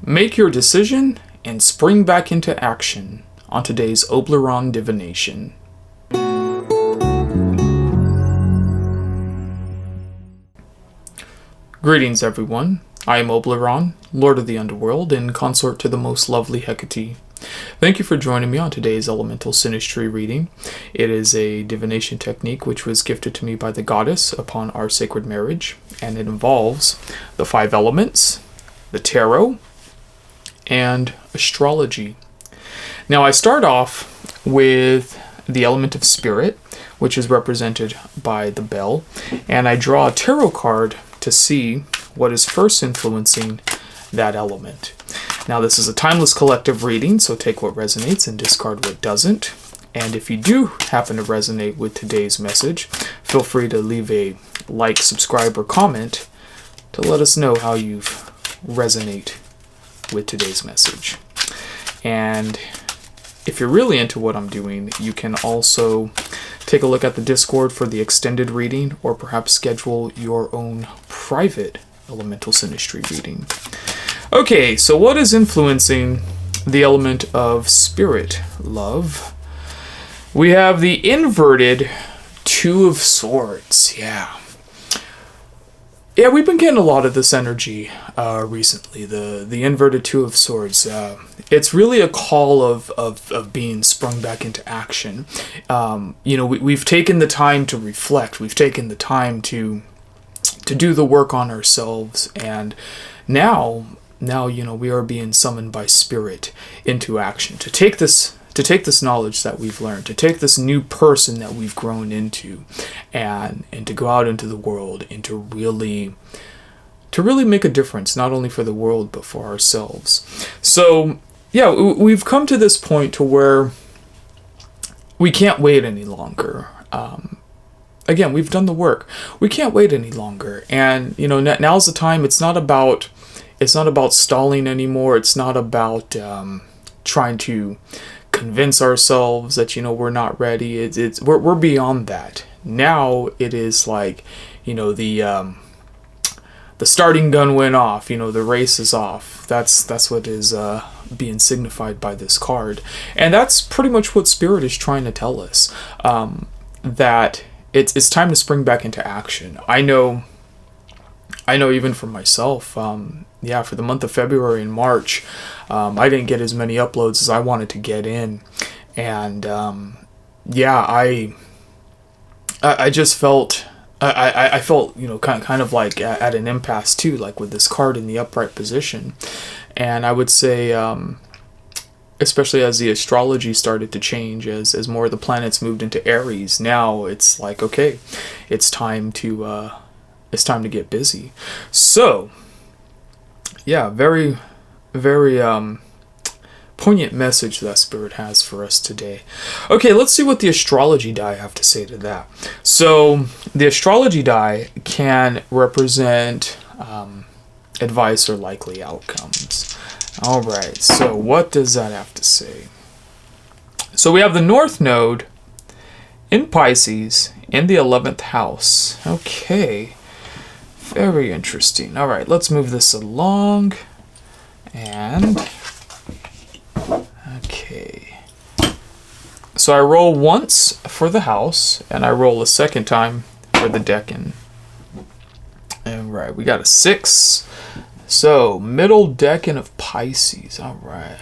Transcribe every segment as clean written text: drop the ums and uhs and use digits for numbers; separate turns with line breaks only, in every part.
Make your decision and spring back into action on today's Oblyron divination. Greetings, everyone. I am Oblyron, Lord of the Underworld and consort to the most lovely Hecate. Thank you for joining me on today's Elemental Synastry Reading. It is a divination technique which was gifted to me by the goddess upon our sacred marriage, and it involves the 5 elements, the tarot, and astrology. Now I start off with the element of spirit, which is represented by the bell, and I draw a tarot card to see what is first influencing that element. Now this is a timeless collective reading, so take what resonates and discard what doesn't. And if you do happen to resonate with today's message, feel free to leave a like, subscribe, or comment to let us know how you resonate with today's message. And if you're really into what I'm doing, you can also take a look at the Discord for the extended reading, or perhaps schedule your own private Elemental Synastry reading. Okay, so what is influencing the element of spirit, love? We have the inverted 2 of Swords. Yeah, we've been getting a lot of this energy recently. The inverted 2 of Swords. It's really a call of being sprung back into action. We've taken the time to reflect. We've taken the time to do the work on ourselves, and now we are being summoned by spirit into action to take this knowledge that we've learned, to take this new person that we've grown into, and to go out into the world and to really make a difference, not only for the world but for ourselves. So yeah, we've come to this point to where we can't wait any longer. Again, we've done the work. We can't wait any longer, and now's the time. It's not about stalling anymore. It's not about trying to convince ourselves that we're not ready. We're beyond that. Now it is like the starting gun went off. The race is off. That's what is being signified by this card, and that's pretty much what Spirit is trying to tell us. That it's time to spring back into action. I know even for myself, for the month of February and March, I didn't get as many uploads as I wanted to get in. And I just felt, I felt, kind of like at an impasse too, like with this card in the upright position. And I would say, especially as the astrology started to change, as more of the planets moved into Aries, now it's like, okay, it's time to get busy. So yeah, very, very poignant message that Spirit has for us today. Okay, let's see what the astrology die have to say to that. So the astrology die can represent advice or likely outcomes. All right, so what does that have to say? So we have the North Node in Pisces in the 11th house. Okay, very interesting. All right, let's move this along. And okay, so I roll once for the house, and I roll a second time for the decan. All right, we got a 6. So middle decan of Pisces. All right.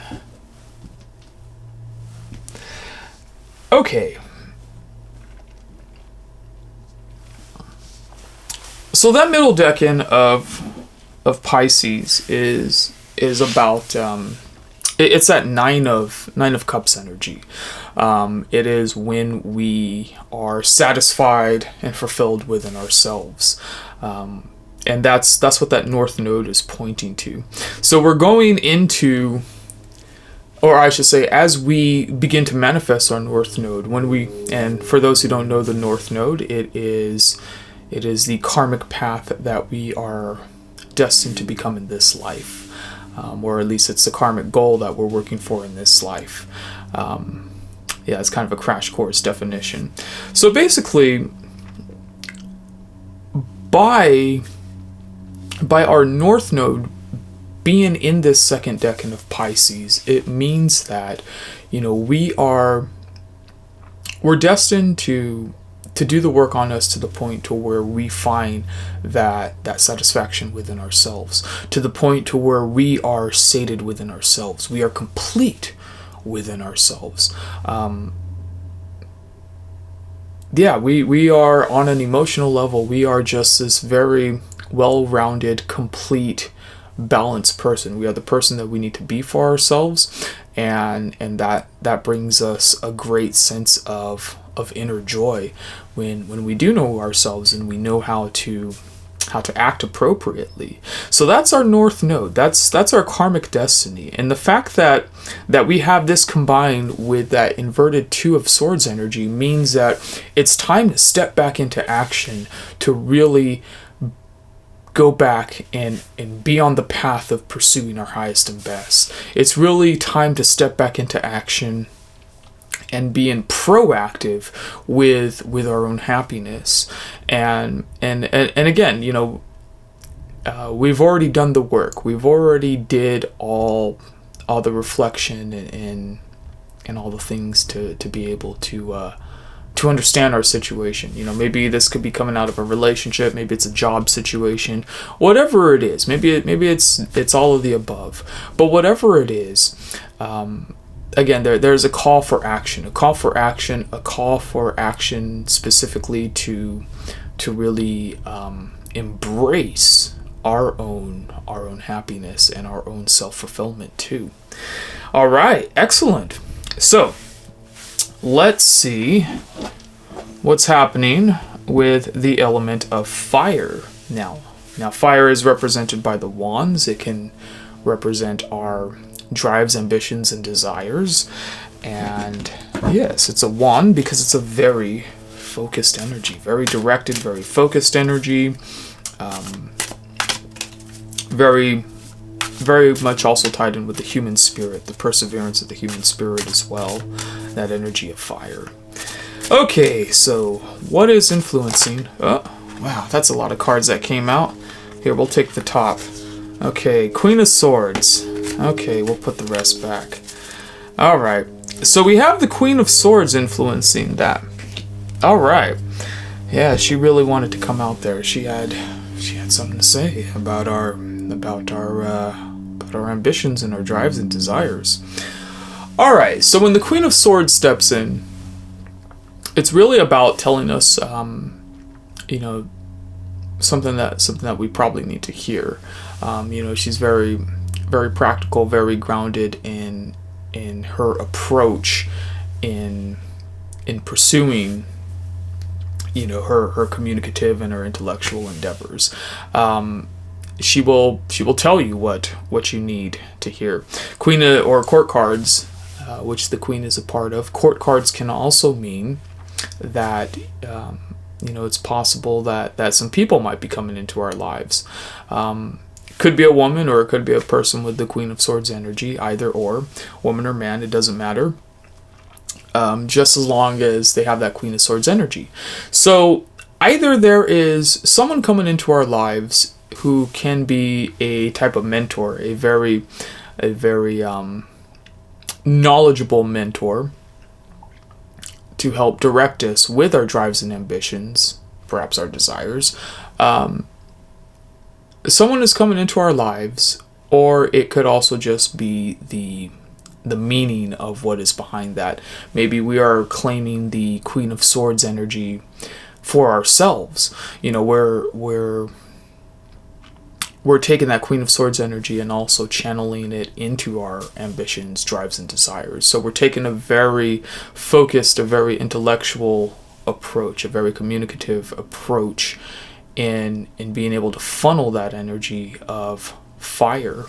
Okay. So that middle decan of Pisces is about it's that nine of cups energy. It is when we are satisfied and fulfilled within ourselves. And that's what that North Node is pointing to. So we're going into, or I should say, as we begin to manifest our North Node, and for those who don't know the North Node, it is the karmic path that we are destined to become in this life, or at least it's the karmic goal that we're working for in this life. It's kind of a crash course definition. So basically, by our North Node being in this second decan of Pisces, it means that, you know, we're destined to do the work on us to the point to where we find that satisfaction within ourselves, to the point to where we are sated within ourselves, we are complete within ourselves. We are on an emotional level, we are just this very well-rounded, complete, balanced person. We are the person that we need to be for ourselves, and that brings us a great sense of inner joy when we do know ourselves and we know how to act appropriately. So that's our North Node. That's our karmic destiny. And the fact that we have this combined with that inverted Two of Swords energy means that it's time to step back into action, to really go back and be on the path of pursuing our highest and best. It's really time to step back into action and being proactive with our own happiness. And again, you know, we've already done the work. We've already did all the reflection and all the things to be able to understand our situation. You know, maybe this could be coming out of a relationship, maybe it's a job situation, whatever it is. Maybe it's all of the above. But whatever it is, again, there's a call for action, a call for action specifically to really embrace our own happiness and our own self-fulfillment too. All right, excellent. So let's see what's happening with the element of fire now. Now, fire is represented by the wands. It can represent our drives, ambitions, and desires. And yes, it's a wand because it's a very focused energy, very directed, very focused energy. Very, very much also tied in with the human spirit, the perseverance of the human spirit as well, that energy of fire. Okay, so what is influencing? Oh, wow, that's a lot of cards that came out. Here, we'll take the top. Okay, Queen of Swords. Okay, we'll put the rest back. All right, so we have the Queen of Swords influencing that. All right, yeah, she really wanted to come out there. She had something to say about our ambitions and our drives and desires. All right, so when the Queen of Swords steps in, it's really about telling us, you know, something that we probably need to hear. You know, she's very, very practical, very grounded in her approach in pursuing, you know, her communicative and her intellectual endeavors. She will tell you what you need to hear. Queen or court cards, which the Queen is a part of. Court cards can also mean that you know, it's possible that some people might be coming into our lives. Could be a woman or it could be a person with the Queen of Swords energy, either or, woman or man, it doesn't matter. Just as long as they have that Queen of Swords energy. So either there is someone coming into our lives who can be a type of mentor, a very knowledgeable mentor to help direct us with our drives and ambitions, perhaps our desires. Someone is coming into our lives, or it could also just be the meaning of what is behind that. Maybe we are claiming the Queen of Swords energy for ourselves. You know, we're taking that Queen of Swords energy and also channeling it into our ambitions, drives, and desires. So we're taking a very focused, a very intellectual approach, a very communicative approach in being able to funnel that energy of fire.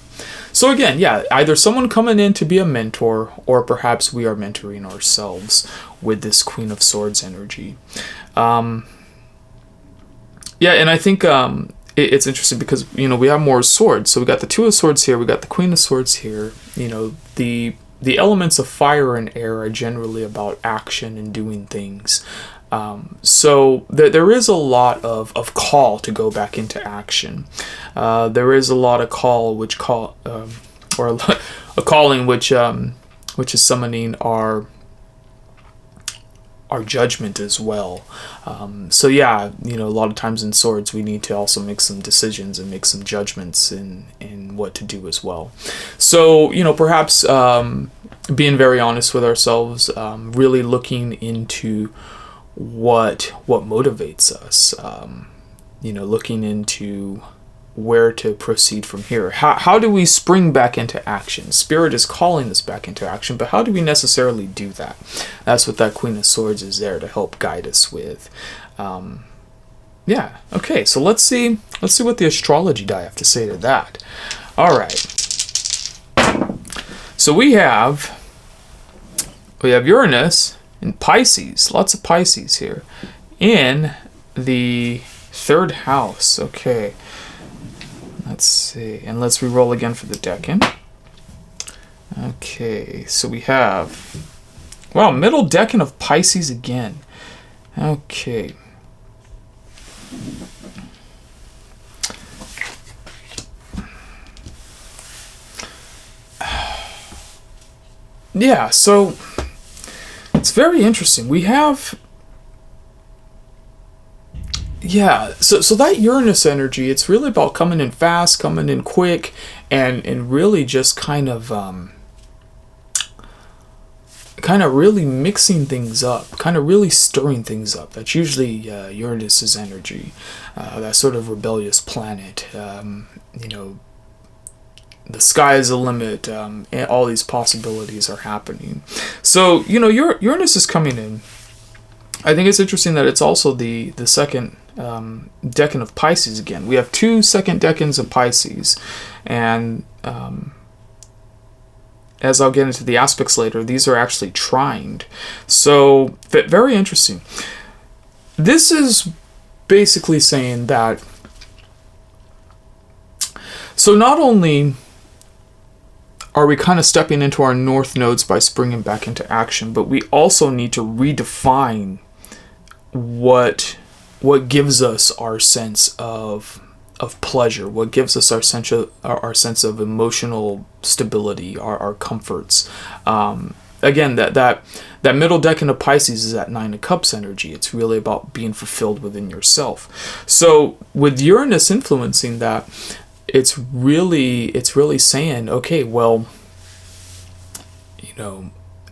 So again, yeah, either someone coming in to be a mentor, or perhaps we are mentoring ourselves with this Queen of Swords energy. Yeah, and I think it's interesting because, you know, we have more swords. So we got the Two of Swords here, we got the Queen of Swords here. You know, the elements of fire and air are generally about action and doing things. So there is a lot of call to go back into action. There is a lot of call, or a calling which is summoning our judgment as well. So yeah, a lot of times in swords we need to also make some decisions and make some judgments in what to do as well. So perhaps being very honest with ourselves, really looking into what motivates us, looking into where to proceed from here. How do we spring back into action? Spirit is calling us back into action, but how do we necessarily do that? That's what that Queen of Swords is there to help guide us with. Yeah, okay, so let's see what the astrology die have to say to that. All right. So we have Uranus in Pisces, lots of Pisces here, in the 3rd house. Okay. Let's see, and let's re-roll again for the decan. Okay, so we have, wow, middle decan of Pisces again. Okay. Yeah, so it's very interesting. We have, yeah, so that Uranus energy, it's really about coming in fast, coming in quick, and really just kind of really mixing things up, kind of really stirring things up. That's usually Uranus's energy, that sort of rebellious planet. The sky is the limit, and all these possibilities are happening. So, Uranus is coming in. I think it's interesting that it's also the second decan of Pisces again. We have 2 second decans of Pisces, and as I'll get into the aspects later, these are actually trined. So very interesting. This is basically saying that, so not only are we kind of stepping into our north nodes by springing back into action, but we also need to redefine what gives us our sense of pleasure, what gives us our sense of emotional stability, our comforts. Again, that middle decan of Pisces is that 9 of Cups energy. It's really about being fulfilled within yourself. So with Uranus influencing that, it's really saying, okay, well,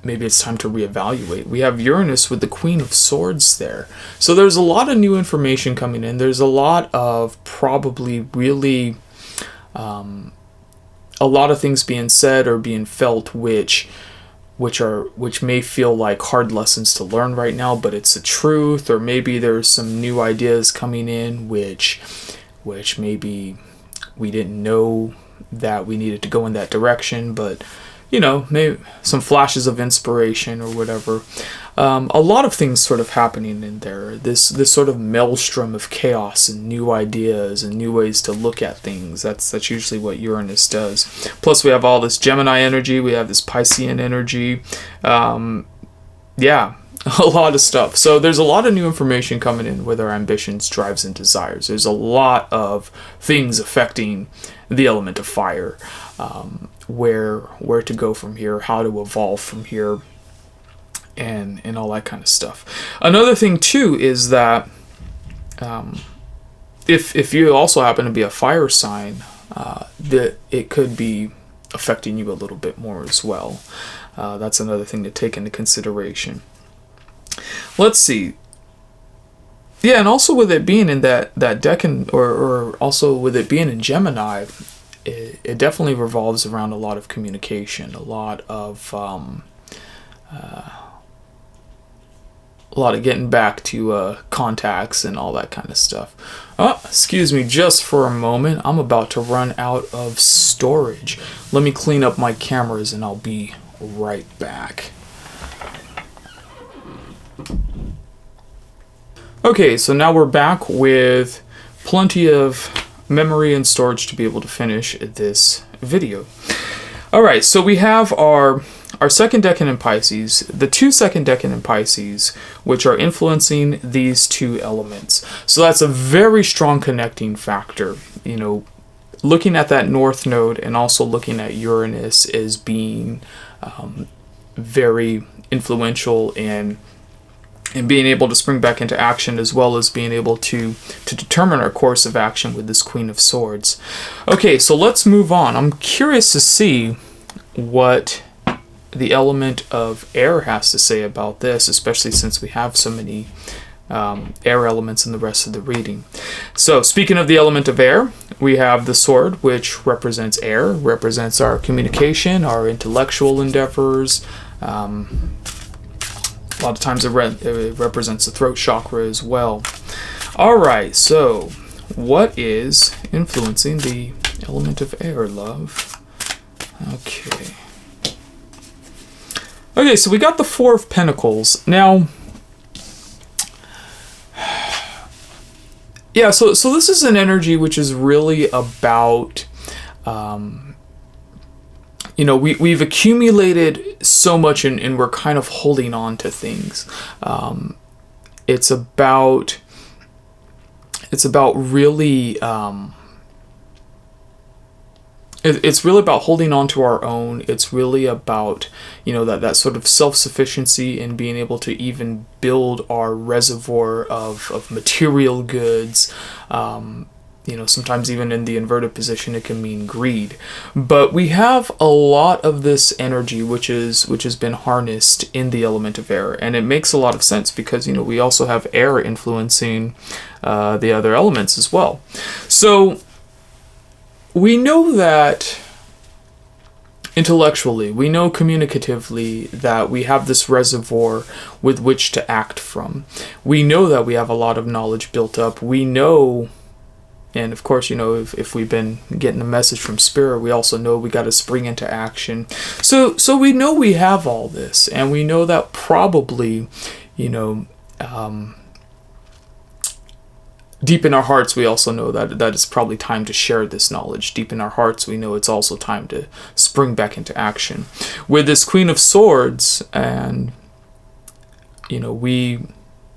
maybe it's time to reevaluate. We have Uranus with the Queen of Swords there. So there's a lot of new information coming in. There's a lot of probably really a lot of things being said or being felt which may feel like hard lessons to learn right now, but it's the truth. Or maybe there's some new ideas coming in which maybe we didn't know that we needed to go in that direction, but maybe some flashes of inspiration or whatever. A lot of things sort of happening in there. This sort of maelstrom of chaos and new ideas and new ways to look at things. That's usually what Uranus does. Plus we have all this Gemini energy. We have this Piscean energy. Yeah, a lot of stuff. So there's a lot of new information coming in with our ambitions, drives, and desires. There's a lot of things affecting the element of fire. Where to go from here, how to evolve from here, and all that kind of stuff. Another thing too is that if you also happen to be a fire sign, that it could be affecting you a little bit more as well. That's another thing to take into consideration. Let's see. Yeah, and also with it being in that decan, or also with it being in Gemini, it definitely revolves around a lot of communication, a lot of getting back to contacts and all that kind of stuff. Oh, excuse me just for a moment. I'm about to run out of storage. Let me clean up my cameras and I'll be right back. Okay, so now we're back with plenty of memory and storage to be able to finish this video. Alright, so we have our our second decan in Pisces, the two second decan in Pisces, which are influencing these two elements. So that's a very strong connecting factor. You know, looking at that North Node and also looking at Uranus as being very influential in being able to spring back into action, as well as being able to determine our course of action with this Queen of Swords. Okay, so let's move on. I'm curious to see what the element of air has to say about this, especially since we have so many air elements in the rest of the reading. So speaking of the element of air, we have the sword, which represents air, represents our communication, our intellectual endeavors. A lot of times it represents the throat chakra as well. All right, so what is influencing the element of air, love? Okay. Okay, so we got the Four of Pentacles. Now, yeah, so this is an energy which is really about, you know, we've accumulated so much and we're kind of holding on to things. It's about really, it's really about holding on to our own. It's really about, you know, that sort of self-sufficiency and being able to even build our reservoir of material goods. You know, sometimes even in the inverted position, it can mean greed. But we have a lot of this energy which has been harnessed in the element of air, and it makes a lot of sense because, you know, we also have air influencing the other elements as well. So we know that intellectually, we know communicatively that we have this reservoir with which to act from. We know that we have a lot of knowledge built up. We know. And of course, you know, if we've been getting a message from Spirit, we also know we got to spring into action. So we know we have all this, and we know that probably, you know, deep in our hearts, we also know that it's probably time to share this knowledge. Deep in our hearts, we know it's also time to spring back into action. With this Queen of Swords, and, you know,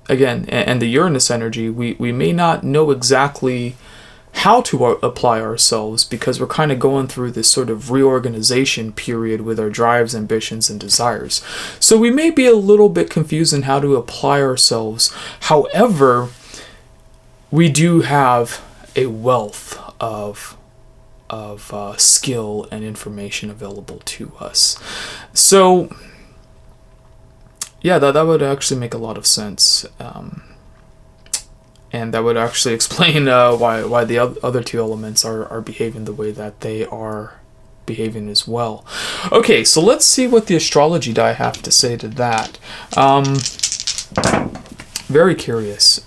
again, and the Uranus energy, we may not know exactly how to apply ourselves because we're kind of going through this sort of reorganization period with our drives, ambitions, and desires. So we may be a little bit confused in how to apply ourselves. However, we do have a wealth of skill and information available to us. So yeah, that would actually make a lot of sense. And that would actually explain why the other two elements are behaving the way that they are behaving as well. Okay, so let's see what the astrology die have to say to that. Very curious.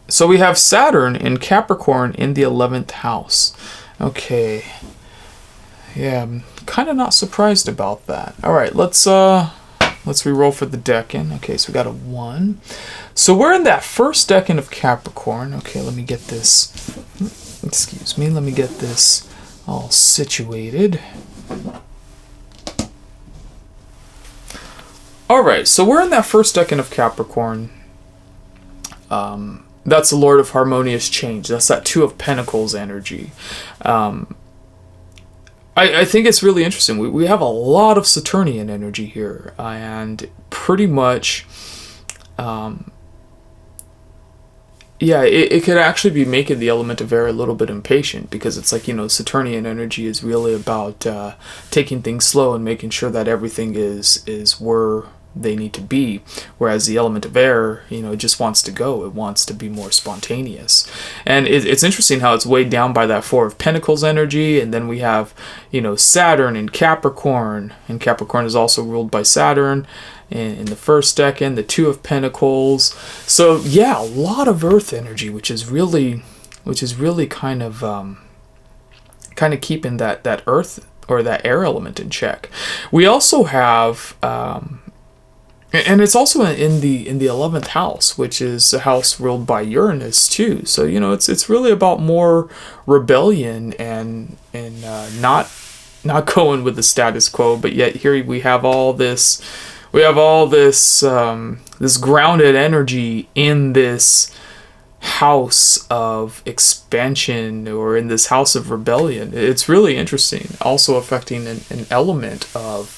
So we have Saturn in Capricorn in the 11th house. Okay. Yeah, I'm kind of not surprised about that. All right, let's re-roll for the decan. Okay, so we got a 1. So we're in that first decan of Capricorn. Okay, let me get this. Excuse me. Let me get this all situated. All right, so we're in that first decan of Capricorn. That's the Lord of Harmonious Change. That's that Two of Pentacles energy. I think it's really interesting. We have a lot of Saturnian energy here, and pretty much, yeah, it could actually be making the element of air a little bit impatient, because it's like, you know, Saturnian energy is really about taking things slow and making sure that everything is where they need to be, whereas the element of air, you know, it just wants to go. It wants to be more spontaneous. And it's interesting how it's weighed down by that Four of Pentacles energy, and then we have, you know, Saturn in Capricorn, and Capricorn is also ruled by Saturn in the first decan, the Two of Pentacles. So yeah, a lot of earth energy, which is really kind of keeping that earth or that air element in check. We also have and it's also in the 11th house, which is a house ruled by Uranus too. So, you know, it's really about more rebellion and not not going with the status quo, but yet here we have all this, this grounded energy in this house of expansion, or in this house of rebellion. It's really interesting. Also affecting an element of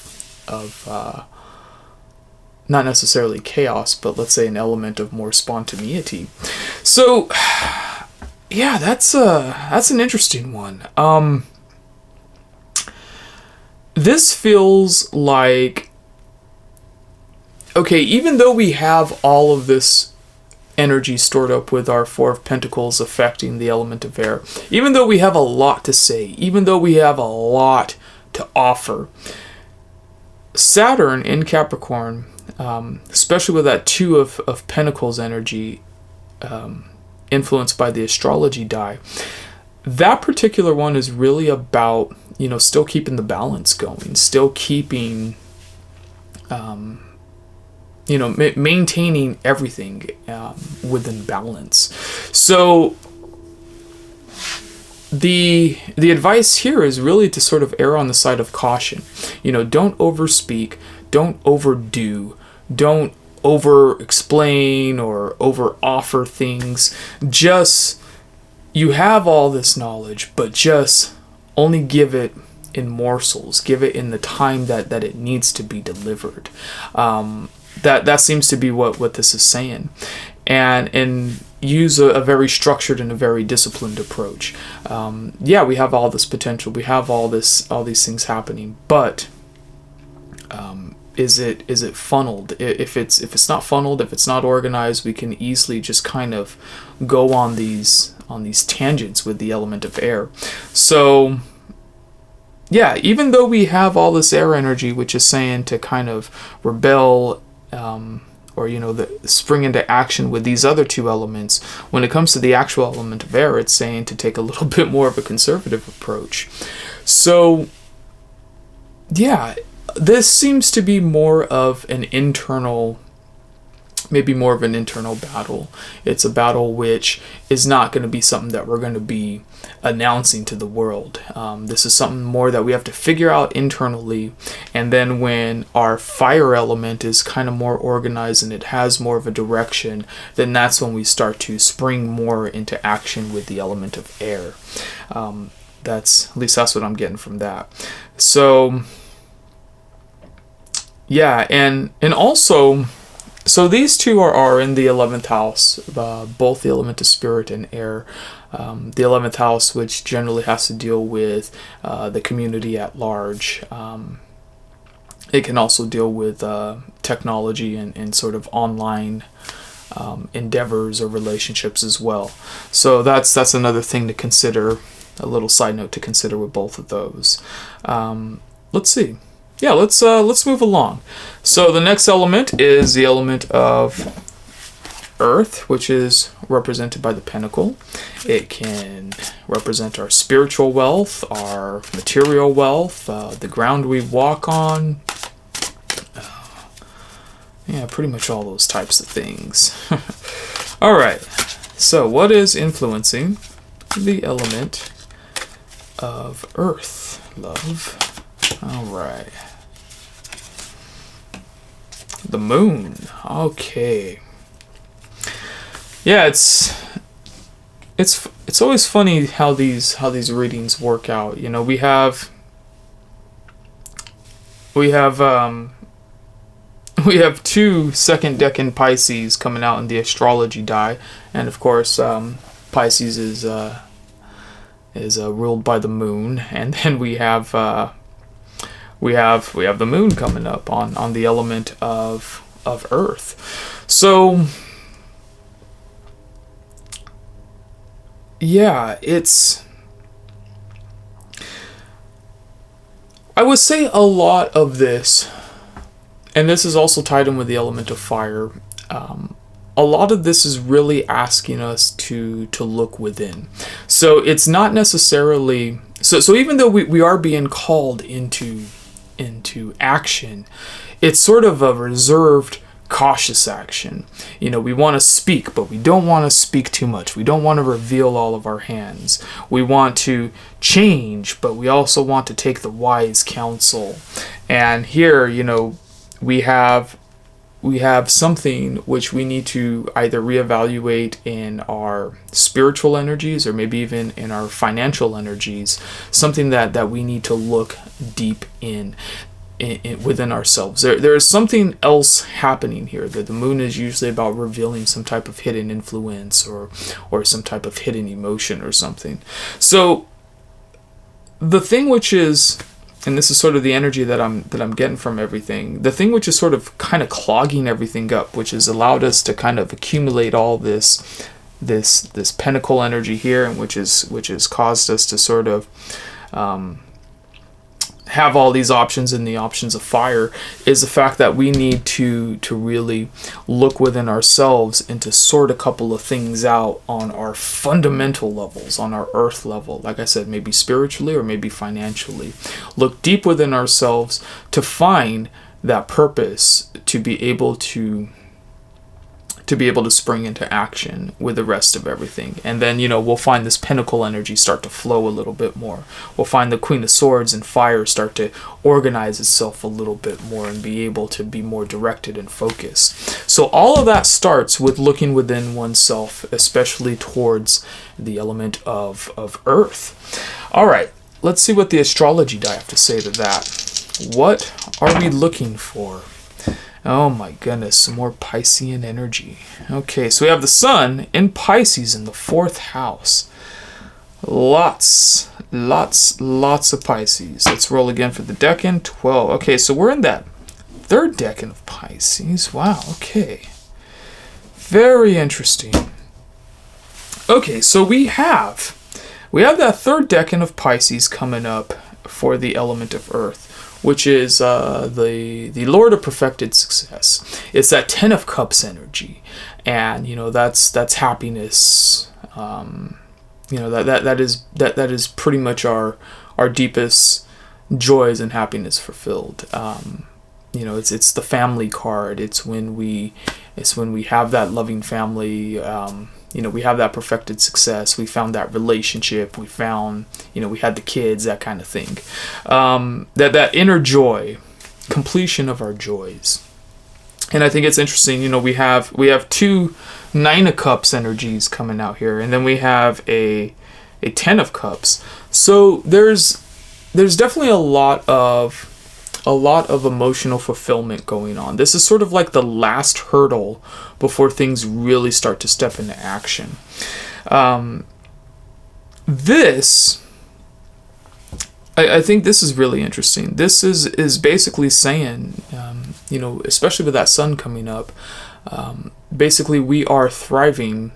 not necessarily chaos, but let's say an element of more spontaneity. So yeah, that's an interesting one. This feels like, okay, even though we have all of this energy stored up with our Four of Pentacles affecting the element of air, even though we have a lot to say, even though we have a lot to offer, Saturn in Capricorn, especially with that Two of Pentacles energy, influenced by the astrology die, that particular one is really about, still keeping the balance going, still keeping, maintaining everything within balance. So the advice here is really to sort of err on the side of caution. Don't overspeak, don't overdo, don't over explain or over offer things. Just, you have all this knowledge, but just only give it in morsels, give it in the time that it needs to be delivered. That seems to be what this is saying, and use a very structured and a very disciplined approach. Yeah, we have all this potential, we have all these things happening, but is it funneled? If it's not funneled, if it's not organized, we can easily just kind of go on these tangents with the element of air. So yeah, even though we have all this air energy, which is saying to kind of rebel, or spring into action with these other two elements, when it comes to the actual element of air, it's saying to take a little bit more of a conservative approach. So yeah, this seems to be more of an internal, maybe more of an internal battle. It's a battle which is not going to be something that we're going to be announcing to the world. This is something more that we have to figure out internally, and then when our fire element is kind of more organized and it has more of a direction, then that's when we start to spring more into action with the element of air. At least that's what I'm getting from that. So yeah, and also, so these two are in the 11th house, both the element of spirit and air. The 11th house, which generally has to deal with the community at large. It can also deal with technology and sort of online endeavors or relationships as well. So that's another thing to consider, a little side note to consider with both of those. Let's see. Yeah, let's move along. So the next element is the element of Earth, which is represented by the pentacle. It can represent our spiritual wealth, our material wealth, the ground we walk on. Yeah, pretty much all those types of things. All right. So what is influencing the element of Earth, love? All right. The moon. Okay. Yeah, it's always funny how these readings work out. We have two second decan Pisces coming out in the astrology die, and of course Pisces is ruled by the moon, and then we have the moon coming up on the element of Earth. So yeah, I would say a lot of this, and this is also tied in with the element of fire, a lot of this is really asking us to look within. So it's not necessarily, so even though we are being called into action, it's sort of a reserved cautious action. We want to speak, but we don't want to speak too much. We don't want to reveal all of our hands. We want to change, but we also want to take the wise counsel. And here, we have something which we need to either reevaluate in our spiritual energies or maybe even in our financial energies, something that we need to look deep in within ourselves. There is something else happening here. That the moon is usually about revealing some type of hidden influence or some type of hidden emotion or something. So the thing which is, and this is sort of the energy that I'm getting from everything, the thing which is sort of kind of clogging everything up, which has allowed us to kind of accumulate all this pentacle energy here, and which has caused us to sort of have all these options and the options of fire, is the fact that we need to really look within ourselves and to sort a couple of things out on our fundamental levels, on our earth level. Like I said, maybe spiritually or maybe financially. Look deep within ourselves to find that purpose to be able to spring into action with the rest of everything. And then, we'll find this pentacle energy start to flow a little bit more. We'll find the Queen of Swords and fire start to organize itself a little bit more and be able to be more directed and focused. So all of that starts with looking within oneself, especially towards the element of earth. All right, let's see what the astrology die have to say to that. What are we looking for? Oh my goodness, some more Piscean energy. Okay, so we have the sun in Pisces in the 4th house. Lots of Pisces. Let's roll again for the decan. 12. Okay, so we're in that 3rd decan of Pisces. Wow, okay. Very interesting. Okay, so we have that 3rd decan of Pisces coming up for the element of earth, which is the Lord of perfected success. It's that 10 of Cups energy, and that's happiness. That is pretty much our deepest joys and happiness fulfilled. It's the family card. It's when we have that loving family. We have that perfected success. We found that relationship. We found, we had the kids, that kind of thing. That inner joy, completion of our joys. And I think it's interesting, we have 2 9 of Cups energies coming out here, and then we have a 10 of Cups. So there's definitely a lot of emotional fulfillment going on. This is sort of like the last hurdle before things really start to step into action. I think this is really interesting. This is basically saying, especially with that sun coming up, basically we are thriving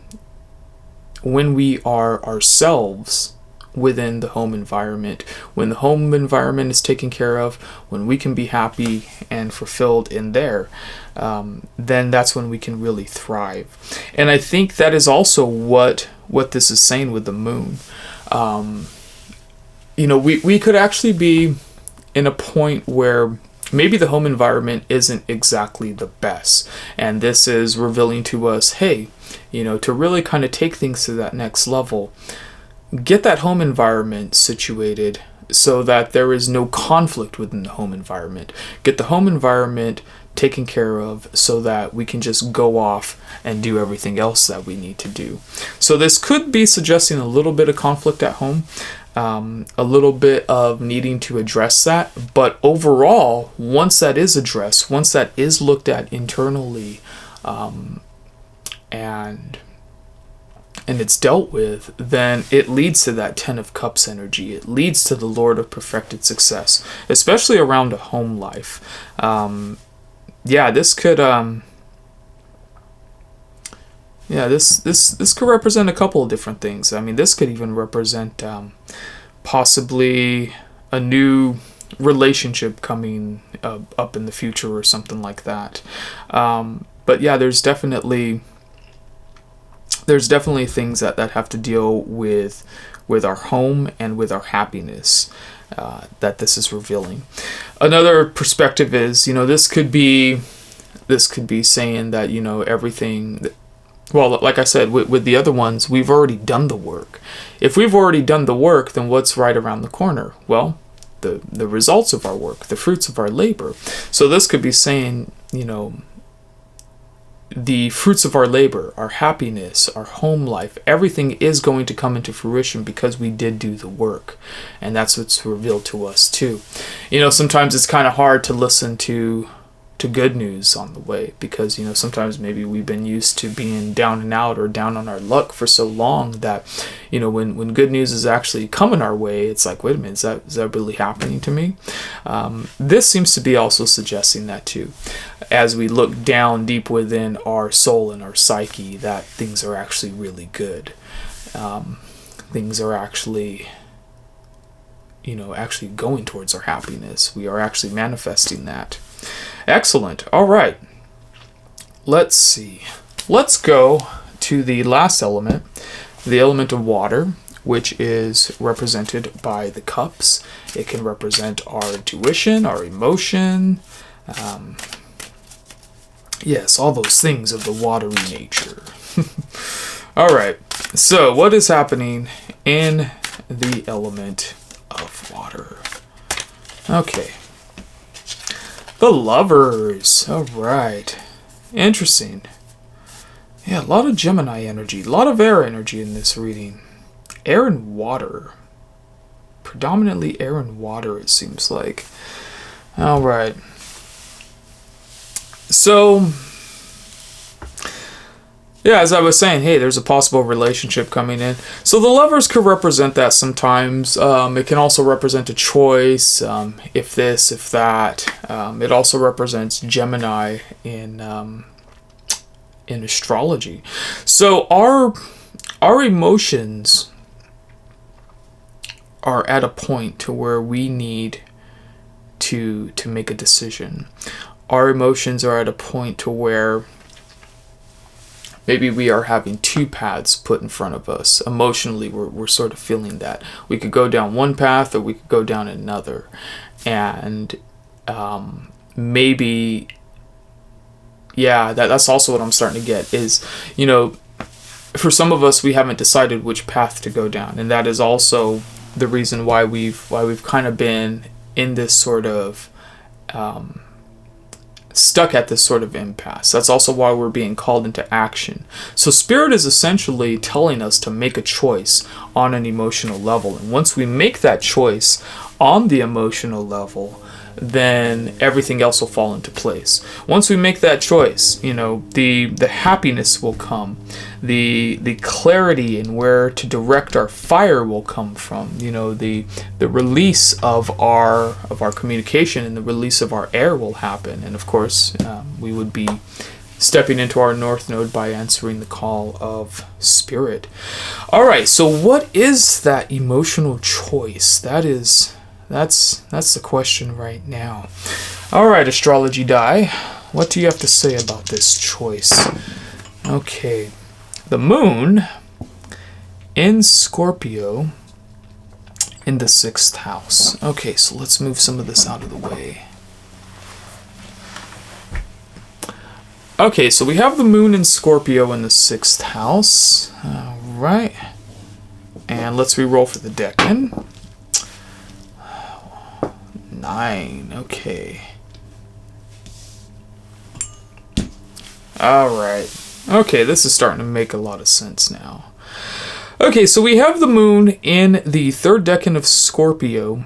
when we are ourselves within the home environment. When the home environment is taken care of, when we can be happy and fulfilled in there, then that's when we can really thrive. And I think that is also what this is saying with the moon. We could actually be in a point where maybe the home environment isn't exactly the best, and this is revealing to us, hey, to really kind of take things to that next level, get that home environment situated so that there is no conflict within the home environment. Get the home environment taken care of so that we can just go off and do everything else that we need to do. So this could be suggesting a little bit of conflict at home, a little bit of needing to address that. But overall, once that is addressed, once that is looked at internally, and it's dealt with, then it leads to that 10 of Cups energy. It leads to the Lord of perfected success, especially around a home life. This could this could represent a couple of different things. I mean, this could even represent possibly a new relationship coming up in the future or something like that. But yeah, there's definitely things that have to deal with our home and with our happiness that this is revealing. Another perspective is, this could be this could be saying that, you know, everything, well, like I said, with the other ones, we've already done the work. If we've already done the work, then what's right around the corner? Well, the results of our work, the fruits of our labor. So this could be saying, you know, the fruits of our labor, our happiness, our home life, everything is going to come into fruition because we did do the work. And that's what's revealed to us too. You know, sometimes it's kind of hard to listen to good news on the way, because, you know, sometimes maybe we've been used to being down and out or down on our luck for so long that, you know, when good news is actually coming our way, it's like, wait a minute, is that really happening to me? This seems to be also suggesting that too, as we look down deep within our soul and our psyche, that things are actually really good. Things are actually, you know, actually going towards our happiness. We are actually manifesting that. Excellent. All right. Let's see. Let's go to the last element, the element of water, which is represented by the cups. It can represent our intuition, our emotion. Yes, all those things of the watery nature. All right. So what is happening in the element of water? Okay. The Lovers. All right. Interesting. Yeah, a lot of Gemini energy, a lot of air energy in this reading. Air and water. Predominantly air and water, it seems like. All right. So, yeah, as I was saying, hey, there's a possible relationship coming in. So the Lovers could represent that sometimes. It can also represent a choice, if this, if that. It also represents Gemini in astrology. So our emotions are at a point to where we need to make a decision. Our emotions are at a point to where maybe we are having two paths put in front of us. Emotionally, we're sort of feeling that. We could go down one path or we could go down another. And maybe, yeah, that's also what I'm starting to get is, you know, for some of us, we haven't decided which path to go down. And that is also the reason why we've kind of been in this sort of stuck at this sort of impasse. That's also why we're being called into action. So Spirit is essentially telling us to make a choice on an emotional level. And once we make that choice on the emotional level, then everything else will fall into place. Once we make that choice, you know, the happiness will come. The clarity in where to direct our fire will come from. You know, the release of our communication and the release of our air will happen. And of course, we would be stepping into our North Node by answering the call of Spirit. All right, so what is that emotional choice? That's the question right now. All right, astrology die. What do you have to say about this choice? Okay. The moon in Scorpio in the 6th house. Okay, so let's move some of this out of the way. Okay, so we have the moon in Scorpio in the 6th house. All right. And let's re-roll for the decan. 9. Okay. All right. Okay, this is starting to make a lot of sense now. Okay, so we have the moon in the 3rd decan of Scorpio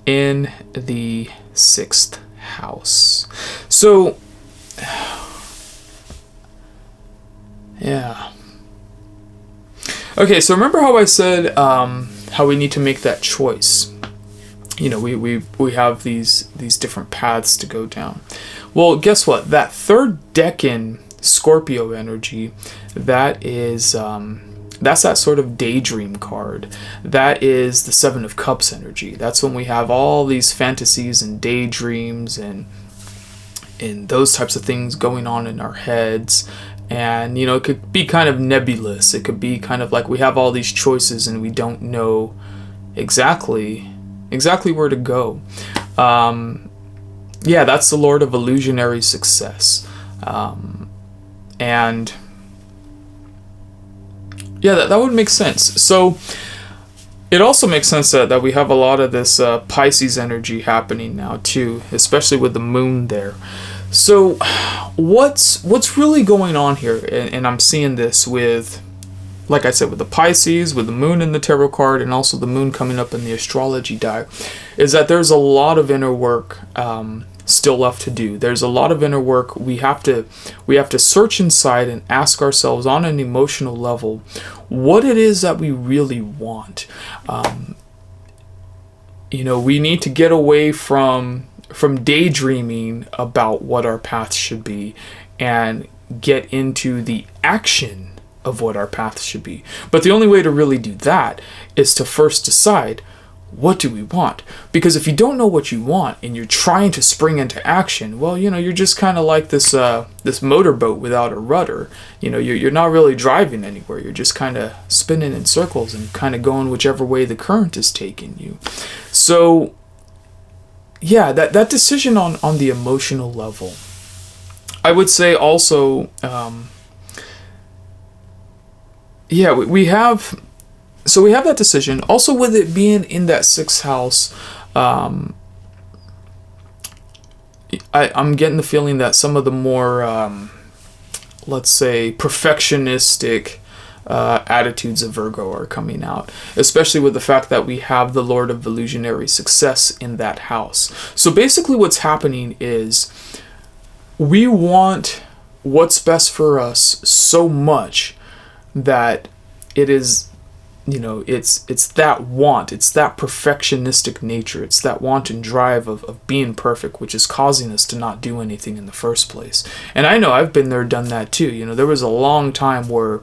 in the 6th house. So, yeah. Okay, so remember how I said how we need to make that choice? You know, we have these different paths to go down. Well, guess what? That 3rd decan Scorpio energy, that is that's that sort of daydream card. That is the 7 of Cups energy. That's when we have all these fantasies and daydreams and those types of things going on in our heads. And, you know, it could be kind of nebulous. It could be kind of like we have all these choices and we don't know exactly where to go. Yeah, that's the Lord of illusionary success. And yeah, that would make sense. So it also makes sense that we have a lot of this Pisces energy happening now too, especially with the moon there. So what's really going on here? And I'm seeing this with, like I said, with the Pisces, with the moon in the tarot card, and also the moon coming up in the astrology die, is that there's a lot of inner work still left to do. There's a lot of inner work. We have to search inside and ask ourselves on an emotional level what it is that we really want. We need to get away from daydreaming about what our path should be and get into the action of what our path should be. But the only way to really do that is to first decide, what do we want? Because if you don't know what you want and you're trying to spring into action, well, you're just kind of like this motorboat without a rudder. You're not really driving anywhere. You're just kind of spinning in circles and kind of going whichever way the current is taking you. So yeah, that decision on the emotional level, I would say also, we have that decision. Also, with it being in that 6th house, I'm getting the feeling that some of the more, let's say, perfectionistic attitudes of Virgo are coming out, especially with the fact that we have the Lord of Illusionary Success in that house. So basically what's happening is we want what's best for us so much that it is, it's that want, it's that perfectionistic nature, it's that want and drive of being perfect, which is causing us to not do anything in the first place. And I know I've been there, done that too. There was a long time where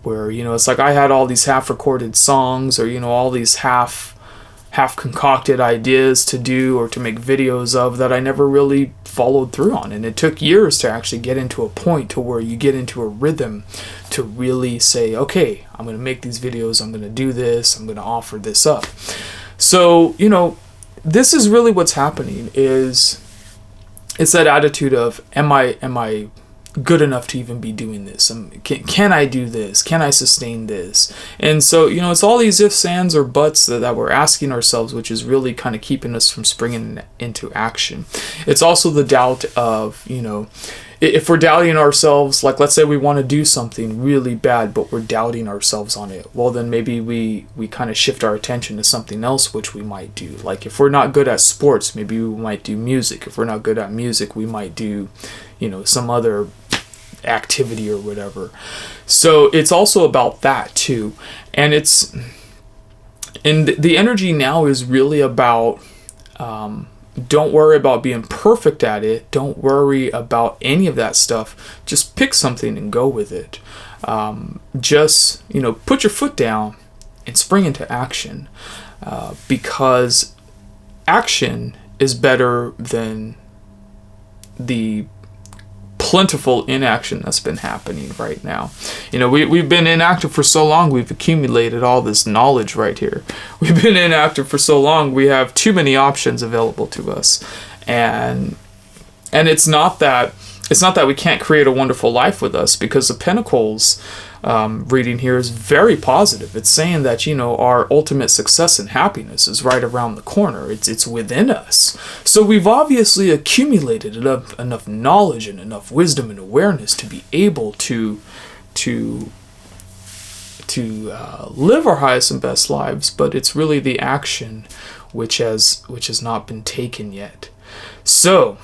it's like I had all these half-recorded songs, or all these half-concocted ideas to do or to make videos of that I never really followed through on. And it took years to actually get into a point to where you get into a rhythm to really say, okay, I'm going to make these videos, I'm going to do this, I'm going to offer this up. So, this is really what's happening, is it's that attitude of, am I good enough to even be doing this? Can I do this? Can I sustain this? And so, it's all these ifs, ands, or buts that we're asking ourselves, which is really kind of keeping us from springing into action. It's also the doubt of, if we're doubting ourselves, like let's say we want to do something really bad, but we're doubting ourselves on it. Well, then maybe we kind of shift our attention to something else, which we might do. Like if we're not good at sports, maybe we might do music. If we're not good at music, we might do, some other activity or whatever. So it's also about that too. And the energy now is really about, don't worry about being perfect at it. Don't worry about any of that stuff. Just pick something and go with it. Just, put your foot down and spring into action, because action is better than the plentiful inaction that's been happening right now. We've been inactive for so long, we've accumulated all this knowledge right here. We've been inactive for so long, we have too many options available to us. And it's not that we can't create a wonderful life with us, because the Pentacles reading here is very positive. It's saying that, our ultimate success and happiness is right around the corner. It's within us. So we've obviously accumulated enough knowledge and enough wisdom and awareness to be able to live our highest and best lives, but it's really the action which has not been taken yet. So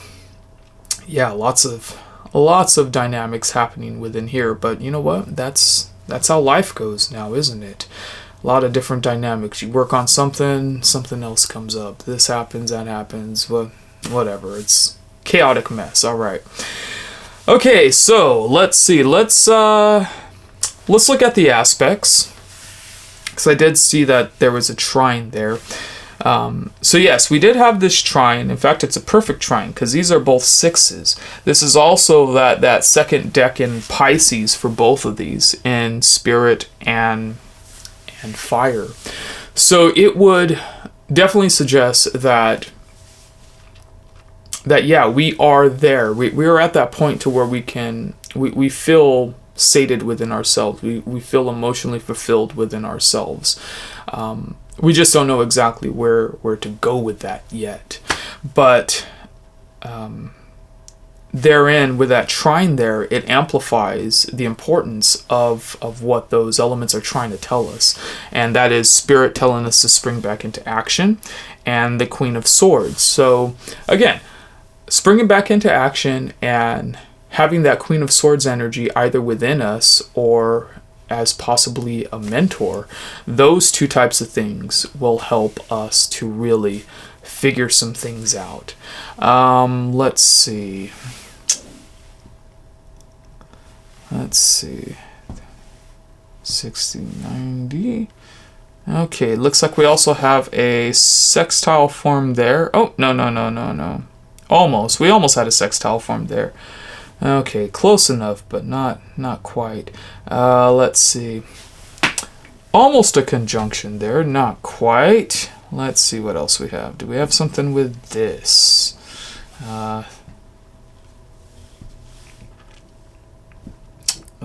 yeah, lots of dynamics happening within here, but you know what? That's how life goes now, isn't it? A lot of different dynamics. You work on something else comes up. This happens, that happens, whatever. It's chaotic mess. All right. Okay, so let's see. Let's look at the aspects, because I did see that there was a trine there. So yes, we did have this trine. In fact, it's a perfect trine because these are both sixes. This is also that second deck in Pisces for both of these, in spirit and fire. So it would definitely suggest that that yeah, we are there. We are at that point to where we feel sated within ourselves. We feel emotionally fulfilled within ourselves. We just don't know exactly where to go with that yet. But therein, with that trine there, it amplifies the importance of what those elements are trying to tell us. And that is Spirit telling us to spring back into action, and the Queen of Swords. So again, springing back into action and having that Queen of Swords energy either within us or as possibly a mentor, those two types of things will help us to really figure some things out. Let's see. 60, 90. Okay, looks like we also have a sextile form there. Oh, no. Almost. We almost had a sextile form there. Okay, close enough, but not quite. Let's see. Almost a conjunction there, not quite. Let's see what else we have. Do we have something with this? A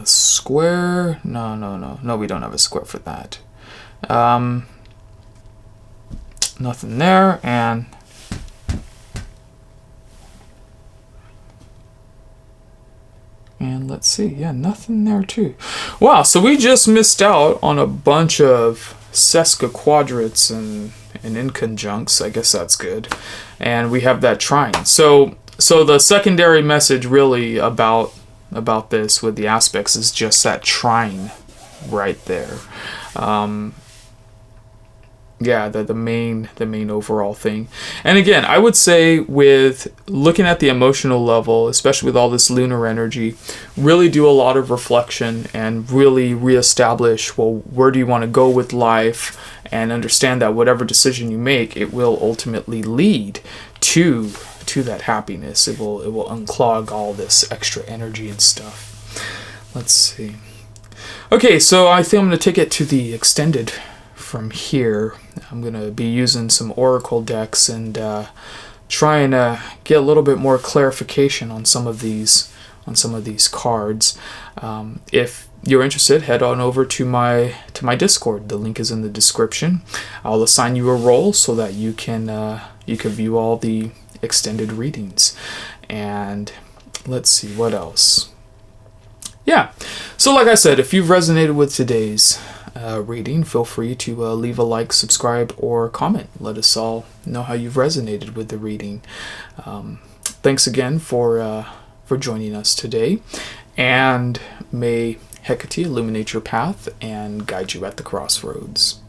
square? No, we don't have a square for that. Nothing there, and let's see, yeah, nothing there too. Wow, so we just missed out on a bunch of sesquiquadrats and inconjuncts. I guess that's good. And we have that trine. So the secondary message really about this with the aspects is just that trine right there. Yeah, the main overall thing. And again, I would say with looking at the emotional level, especially with all this lunar energy, really do a lot of reflection and really reestablish, well, where do you want to go with life, and understand that whatever decision you make, it will ultimately lead to that happiness. It will unclog all this extra energy and stuff. Let's see. Okay, so I think I'm going to take it to the extended from here. I'm going to be using some oracle decks and trying to get a little bit more clarification on some of these cards. If you're interested, head on over to my Discord. The link is in the description. I'll assign you a role so that you can view all the extended readings. And let's see what else. Yeah, so like I said, if you've resonated with today's reading, feel free to leave a like, subscribe, or comment. Let us all know how you've resonated with the reading. Thanks again for joining us today, and may Hecate illuminate your path and guide you at the crossroads.